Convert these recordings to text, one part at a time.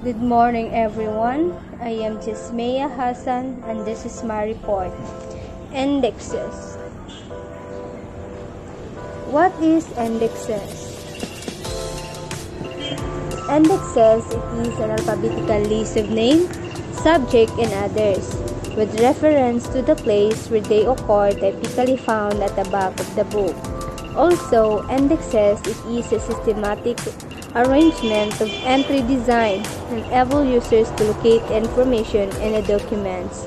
Good morning, everyone. I am Jasmea Hassan, and this is my report. Indexes. What is indexes? Indexes is an alphabetical list of name, subject, and others, with reference to the place where they occur, typically found at the back of the book. Also, indexes is a systematic arrangement of entry design and enable users to locate information in the documents.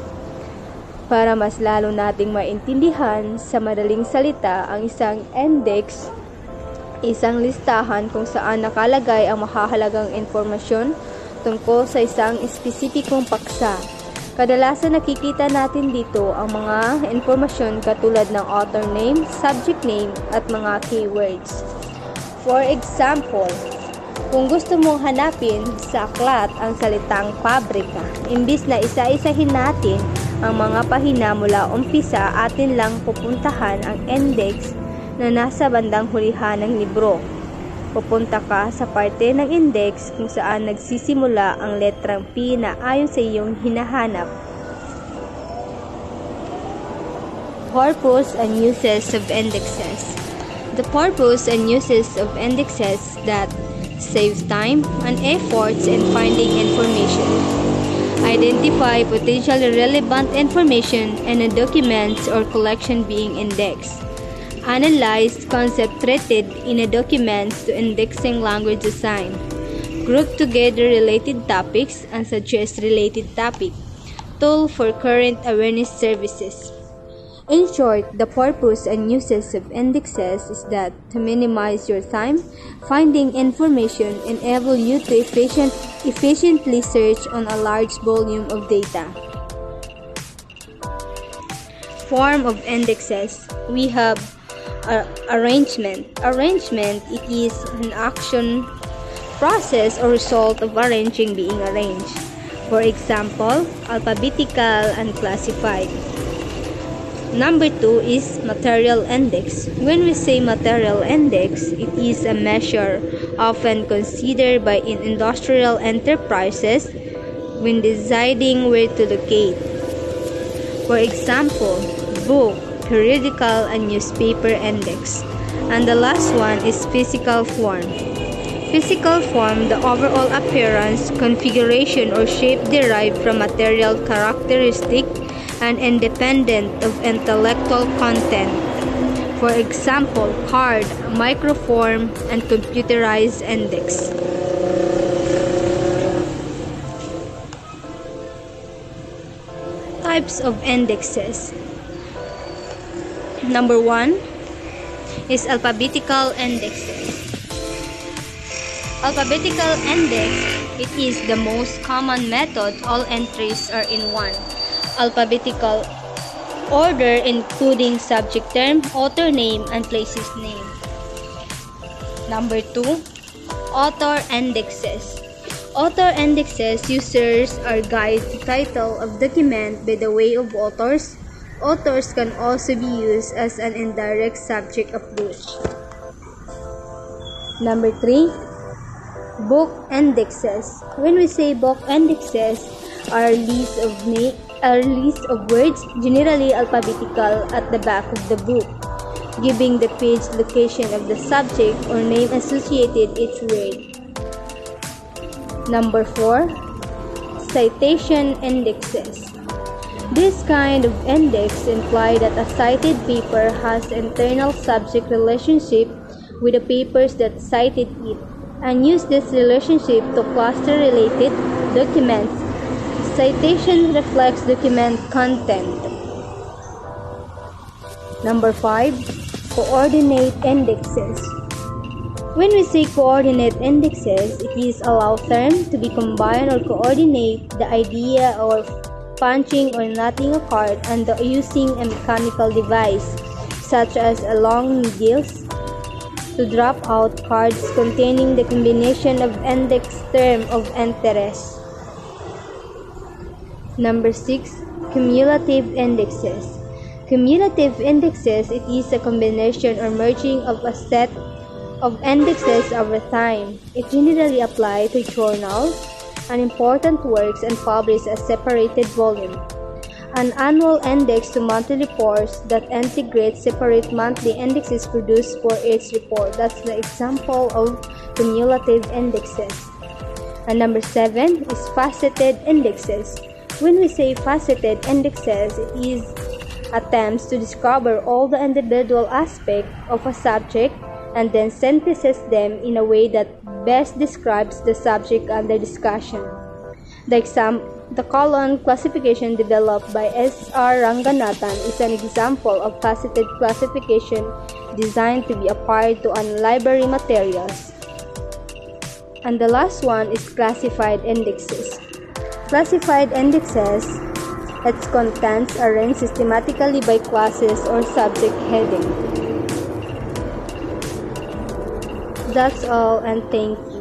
Para mas lalo nating maintindihan sa madaling salita, ang isang index, isang listahan kung saan nakalagay ang mahahalagang informasyon tungkol sa isang espesipikong paksa. Kadalasan nakikita natin dito ang mga informasyon katulad ng author name, subject name, at mga keywords. For example, kung gusto mong hanapin sa aklat ang salitang pabrika, imbis na isa-isahin natin ang mga pahina mula umpisa, atin lang pupuntahan ang index na nasa bandang hulihan ng libro. Pupunta ka sa parte ng index kung saan nagsisimula ang letrang P na ayon sa iyong hinahanap. Purpose and uses of indexes. The purpose and uses of indexes that save time and efforts in finding information. Identify potentially relevant information in a document or collection being indexed. Analyze concepts treated in a document to indexing language design. Group together related topics and suggest related topic. Tool for current awareness services. In short, the purpose and uses of indexes is that to minimize your time finding information, enable you to efficiently search on a large volume of data. Form of indexes. We have arrangement. Arrangement, it is an action, process, or result of arranging being arranged. For example, alphabetical and classified. Number 2 is material index. When we say material index, it is a measure often considered by industrial enterprises when deciding where to locate. For example, book, periodical, and newspaper index. And the last one is physical form. Physical form, the overall appearance, configuration, or shape derived from material characteristic and independent of intellectual content. For example, card, microform, and computerized index. Types of indexes. Number 1 is alphabetical indexes. Alphabetical index, it is the most common method. All entries are in one alphabetical order, including subject term, author name, and places name. Number 2, author indexes. Author indexes users are guide to title of document by the way of authors. Authors can also be used as an indirect subject approach. Number 3, book indexes. When we say book indexes, are a list of words, generally alphabetical, at the back of the book, giving the page location of the subject or name associated each word. Number 4, citation indexes. This kind of index implies that a cited paper has internal subject relationship with the papers that cited it, and use this relationship to cluster related documents. Citation reflects document content. Number 5, coordinate indexes. When we say coordinate indexes, it is a law term to be combined or coordinate the idea of punching or knotting a card and using a mechanical device, such as a long needles, to drop out cards containing the combination of index term of interest. Number 6, cumulative indexes. Cumulative indexes, it is a combination or merging of a set of indexes over time. It generally applies to journals, an important works and published as separated volume. An annual index to monthly reports that integrates separate monthly indexes produced for each report. That's the example of cumulative indexes. And number 7 is faceted indexes. When we say faceted indexes, it is attempts to discover all the individual aspects of a subject and then synthesize them in a way that best describes the subject under discussion. The colon classification developed by S.R. Ranganathan is an example of faceted classification designed to be applied to library materials. And the last one is classified indexes. Classified indexes, its contents are arranged systematically by classes or subject heading. That's all, and thank you.